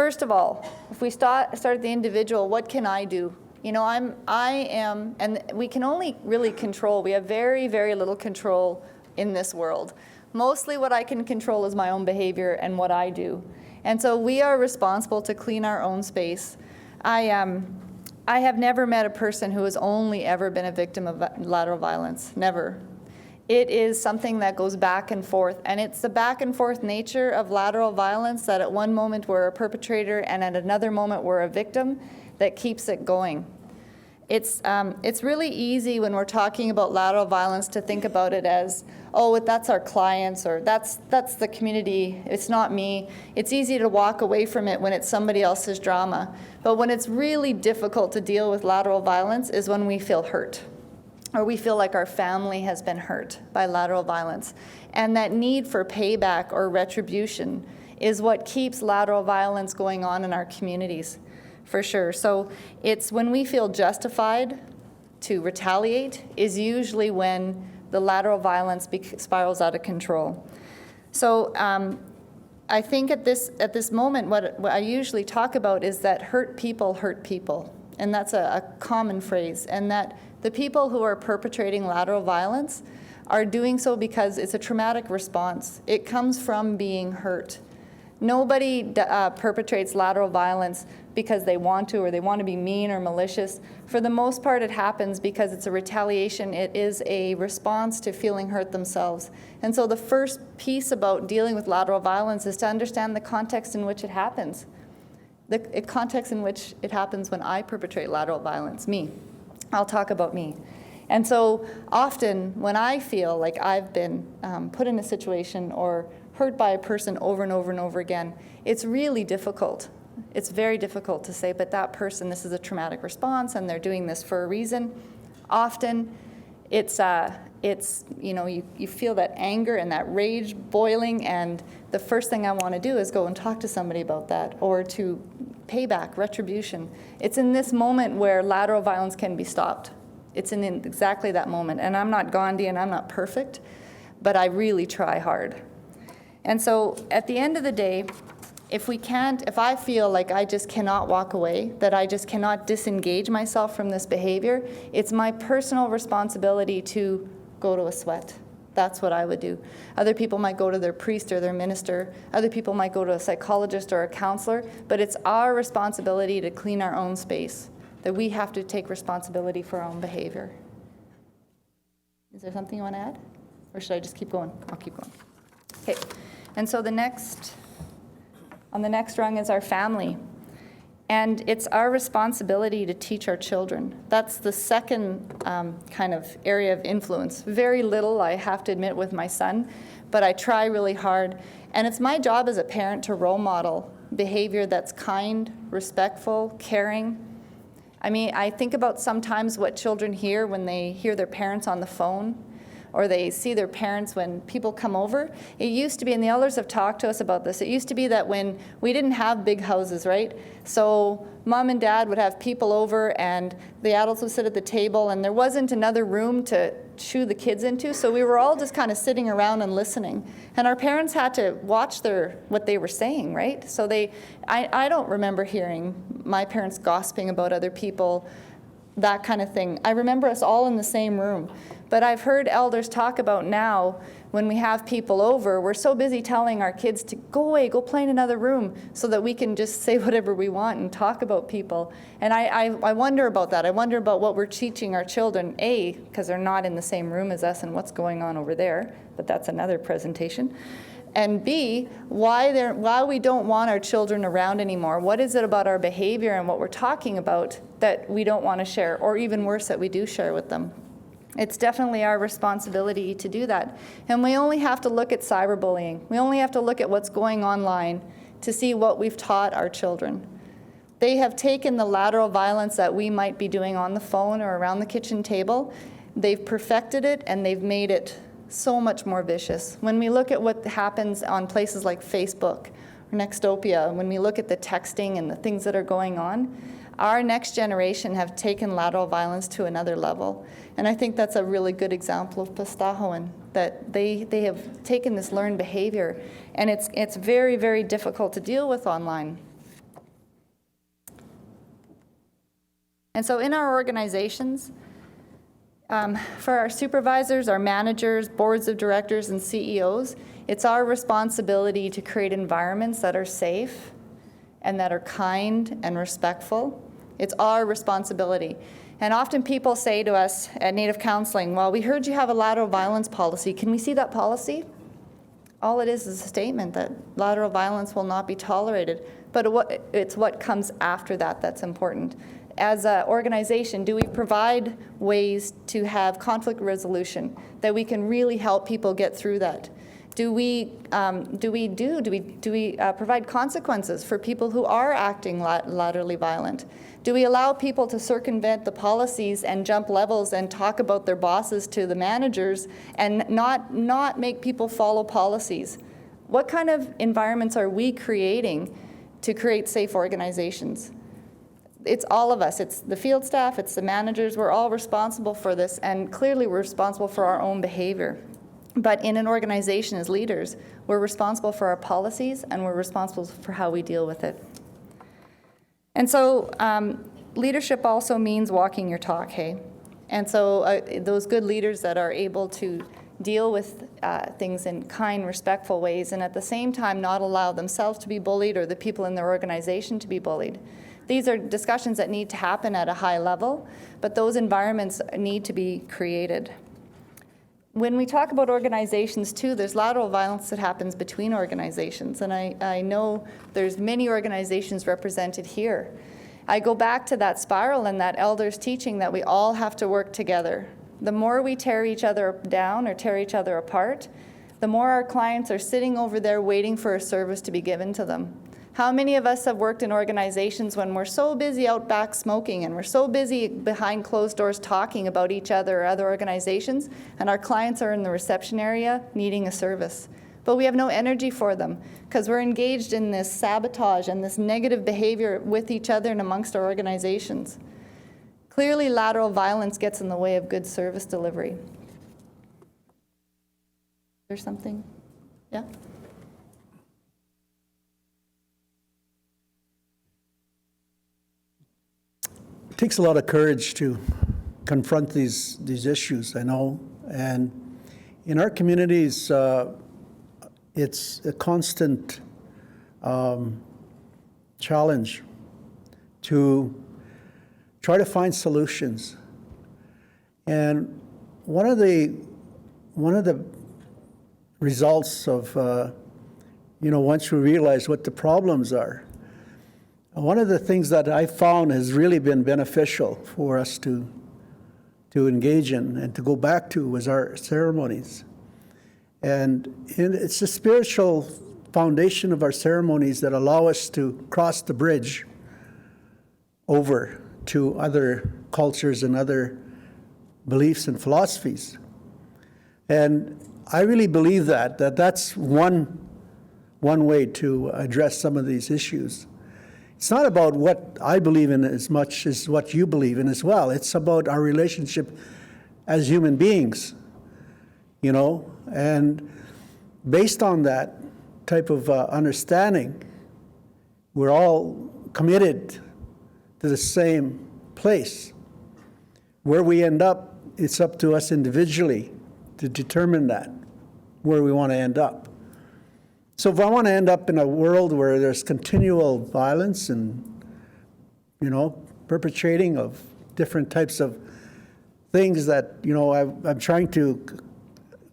First of all, if we start at the individual, what can I do? You know, and we can only really control, we have very, very little control in this world. Mostly what I can control is my own behavior and what I do. And so we are responsible to clean our own space. I have never met a person who has only ever been a victim of lateral violence, never. It is something that goes back and forth, and it's the back and forth nature of lateral violence that at one moment we're a perpetrator and at another moment we're a victim that keeps it going. It's really easy when we're talking about lateral violence to think about it as, oh, that's our clients, or that's the community, it's not me. It's easy to walk away from it when it's somebody else's drama. But when it's really difficult to deal with lateral violence is when we feel hurt, or we feel like our family has been hurt by lateral violence. And that need for payback or retribution is what keeps lateral violence going on in our communities, for sure. So it's when we feel justified to retaliate is usually when the lateral violence spirals out of control. So I think at this moment, what I usually talk about is that hurt people, and that's a common phrase, and that the people who are perpetrating lateral violence are doing so because it's a traumatic response. It comes from being hurt. Nobody perpetrates lateral violence because they want to, or they want to be mean or malicious. For the most part, it happens because it's a retaliation. It is a response to feeling hurt themselves. And so the first piece about dealing with lateral violence is to understand the context in which it happens. The context in which it happens when I perpetrate lateral violence, me. I'll talk about me. And so often when I feel like I've been put in a situation or hurt by a person over and over and over again, it's really difficult. It's very difficult to say, but that person, this is a traumatic response and they're doing this for a reason. Often it's you know, you feel that anger and that rage boiling, and the first thing I want to do is go and talk to somebody about that, or to pay back, retribution. It's in this moment where lateral violence can be stopped. It's in exactly that moment. And I'm not Gandhi and I'm not perfect, but I really try hard. And so at the end of the day, if I feel like I just cannot walk away, that I just cannot disengage myself from this behavior, it's my personal responsibility to go to a sweat. That's what I would do. Other people might go to their priest or their minister. Other people might go to a psychologist or a counselor, but it's our responsibility to clean our own space, that we have to take responsibility for our own behavior. Is there something you want to add? Or should I just keep going? I'll keep going. Okay, and so on the next rung is our family. And it's our responsibility to teach our children. That's the second kind of area of influence. Very little, I have to admit, with my son, but I try really hard. And it's my job as a parent to role model behavior that's kind, respectful, caring. I mean, I think about sometimes what children hear when they hear their parents on the phone, or they see their parents when people come over. It used to be, and the elders have talked to us about this, it used to be that when we didn't have big houses, right? So mom and dad would have people over and the adults would sit at the table and there wasn't another room to shoo the kids into, so we were all just kind of sitting around and listening. And our parents had to watch what they were saying, right? So I don't remember hearing my parents gossiping about other people, that kind of thing. I remember us all in the same room. But I've heard elders talk about now, when we have people over, we're so busy telling our kids to go away, go play in another room, so that we can just say whatever we want and talk about people. And I wonder about that. I wonder about what we're teaching our children, A, because they're not in the same room as us and what's going on over there, but that's another presentation. And B, why we don't want our children around anymore. What is it about our behavior and what we're talking about that we don't want to share, or even worse, that we do share with them? It's definitely our responsibility to do that. And we only have to look at cyberbullying. We only have to look at what's going online to see what we've taught our children. They have taken the lateral violence that we might be doing on the phone or around the kitchen table, they've perfected it, and they've made it so much more vicious. When we look at what happens on places like Facebook or Nextopia, when we look at the texting and the things that are going on, our next generation have taken lateral violence to another level. And I think that's a really good example of Wahkohtowin, that they have taken this learned behavior, and it's very, very difficult to deal with online. And so in our organizations, for our supervisors, our managers, boards of directors, and CEOs, it's our responsibility to create environments that are safe and that are kind and respectful. It's our responsibility. And often people say to us at Native Counseling, well, we heard you have a lateral violence policy. Can we see that policy? All it is a statement that lateral violence will not be tolerated. But it's what comes after that that's important. As an organization, do we provide ways to have conflict resolution that we can really help people get through that? Do we provide consequences for people who are acting laterally violent? Do we allow people to circumvent the policies and jump levels and talk about their bosses to the managers and not make people follow policies? What kind of environments are we creating to create safe organizations? It's all of us. It's the field staff, it's the managers. We're all responsible for this, and clearly we're responsible for our own behavior. But in an organization as leaders, we're responsible for our policies and we're responsible for how we deal with it. And so leadership also means walking your talk, hey? And so those good leaders that are able to deal with things in kind, respectful ways, and at the same time not allow themselves to be bullied or the people in their organization to be bullied. These are discussions that need to happen at a high level, but those environments need to be created. When we talk about organizations too, there's lateral violence that happens between organizations, and I know there's many organizations represented here. I go back to that spiral and that elders' teaching that we all have to work together. The more we tear each other down or tear each other apart, the more our clients are sitting over there waiting for a service to be given to them. How many of us have worked in organizations when we're so busy out back smoking and we're so busy behind closed doors talking about each other or other organizations, and our clients are in the reception area needing a service? But we have no energy for them because we're engaged in this sabotage and this negative behavior with each other and amongst our organizations. Clearly, lateral violence gets in the way of good service delivery. There's something? Yeah? It takes a lot of courage to confront these issues, I know. And in our communities, it's a constant challenge to try to find solutions. And one of the results of, once we realize what the problems are, one of the things that I found has really been beneficial for us to engage in and to go back to was our ceremonies. And it's the spiritual foundation of our ceremonies that allow us to cross the bridge over to other cultures and other beliefs and philosophies. And I really believe that's one way to address some of these issues. It's not about what I believe in as much as what you believe in as well. It's about our relationship as human beings, and based on that type of understanding, we're all committed to the same place. Where we end up, it's up to us individually to determine that, where we want to end up. So if I want to end up in a world where there's continual violence and, perpetrating of different types of things that, I'm trying to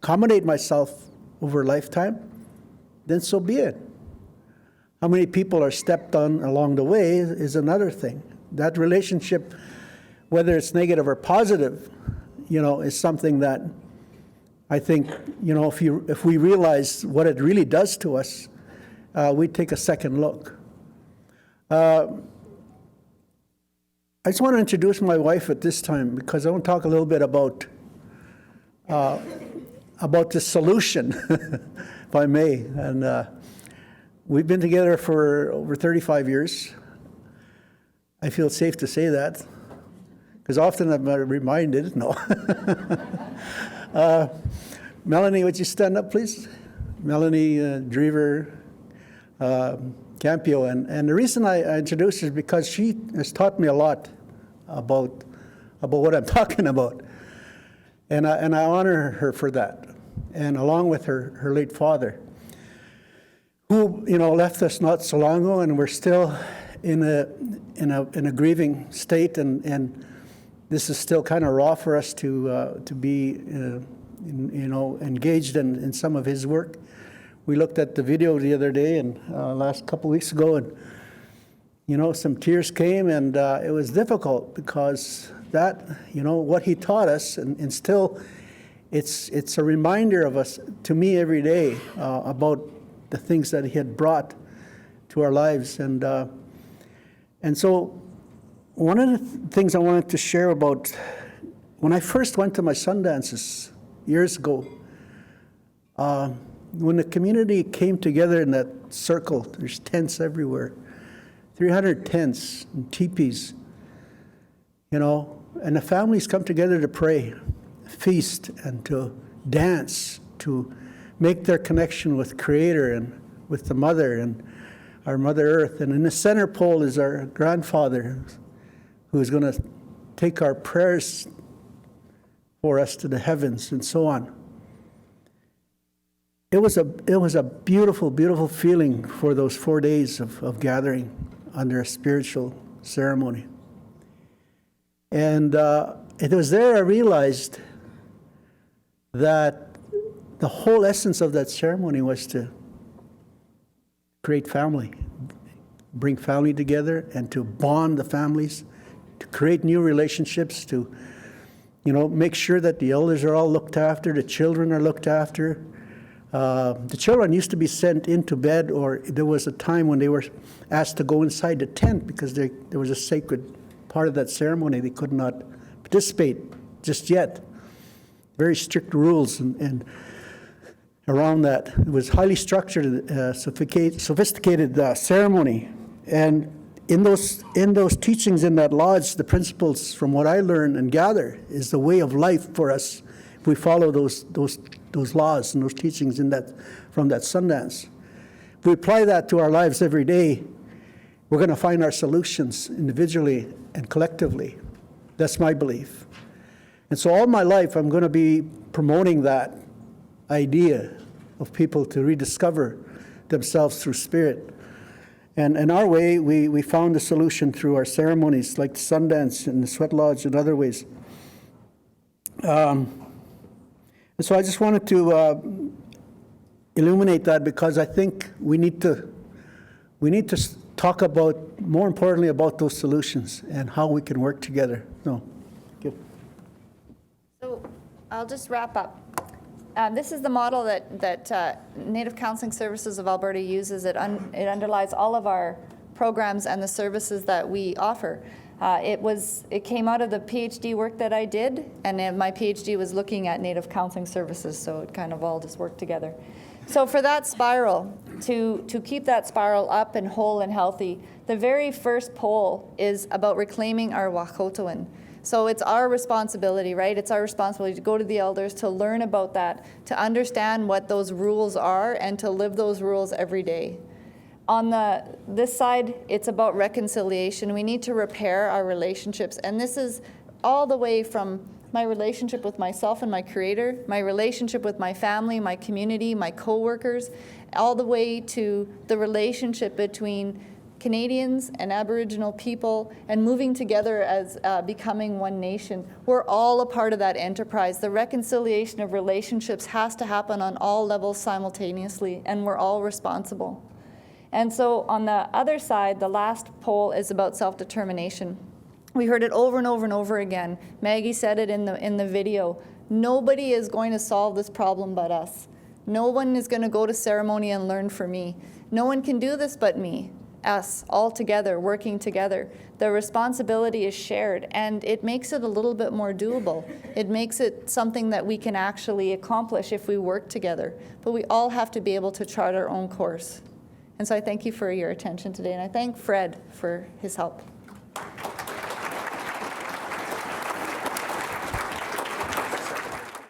accommodate myself over a lifetime, then so be it. How many people are stepped on along the way is another thing. That relationship, whether it's negative or positive, is something that I think, if we realize what it really does to us, we take a second look. I just want to introduce my wife at this time because I want to talk a little bit about the solution, if I may. And we've been together for over 35 years. I feel safe to say that because often I'm reminded, no. Melanie, would you stand up, please? Melanie Drever Campio. And the reason I introduced her is because she has taught me a lot about what I'm talking about. And I honor her for that, and along with her late father, who left us not so long ago, and we're still in a grieving state, and this is still kind of raw for us to be engaged in some of his work. We looked at the video the other day and last couple weeks ago, and some tears came, and it was difficult because that what he taught us, and still it's a reminder of us, to me, every day about the things that he had brought to our lives. And so one of the things I wanted to share about when I first went to my Sundances years ago, when the community came together in that circle, there's tents everywhere, 300 tents and teepees, and the families come together to pray, feast, and to dance, to make their connection with Creator and with the Mother and our Mother Earth. And in the center pole is our grandfather, who is going to take our prayers for us to the heavens and so on. It was a beautiful, beautiful feeling for those 4 days of gathering under a spiritual ceremony. And it was there I realized that the whole essence of that ceremony was to create family, bring family together, and to bond the families, to create new relationships, to make sure that the elders are all looked after, the children are looked after. The children used to be sent into bed, or there was a time when they were asked to go inside the tent because there was a sacred part of that ceremony they could not participate just yet. Very strict rules and around that. It was highly structured, sophisticated ceremony. And in those teachings in that lodge, the principles from what I learned and gather is the way of life for us if we follow those laws and those teachings from that Sundance. If we apply that to our lives every day, we're going to find our solutions individually and collectively. That's my belief. And so all my life, I'm going to be promoting that idea of people to rediscover themselves through spirit. And in our way, we found the solution through our ceremonies, like the Sundance and the Sweat Lodge and other ways. And so I just wanted to illuminate that, because I think we need to talk about, more importantly, about those solutions and how we can work together. So, thank you. So I'll just wrap up. This is the model that Native Counseling Services of Alberta uses. It underlies all of our programs and the services that we offer. It came out of the PhD work that I did, and my PhD was looking at Native Counseling Services, so it kind of all just worked together. So for that spiral, to keep that spiral up and whole and healthy, the very first pole is about reclaiming our Wahkohtowin. So it's our responsibility, right? It's our responsibility to go to the elders, to learn about that, to understand what those rules are, and to live those rules every day. On this side, it's about reconciliation. We need to repair our relationships. And this is all the way from my relationship with myself and my Creator, my relationship with my family, my community, my co-workers, all the way to the relationship between Canadians and Aboriginal people, and moving together as becoming one nation. We're all a part of that enterprise. The reconciliation of relationships has to happen on all levels simultaneously, and we're all responsible. And so on the other side, the last pole is about self-determination. We heard it over and over and over again. Maggie said it in the video. Nobody is going to solve this problem but us. No one is going to go to ceremony and learn for me. No one can do this but me. Us, all together, working together. The responsibility is shared, and it makes it a little bit more doable. It makes it something that we can actually accomplish if we work together. But we all have to be able to chart our own course. And so I thank you for your attention today, and I thank Fred for his help.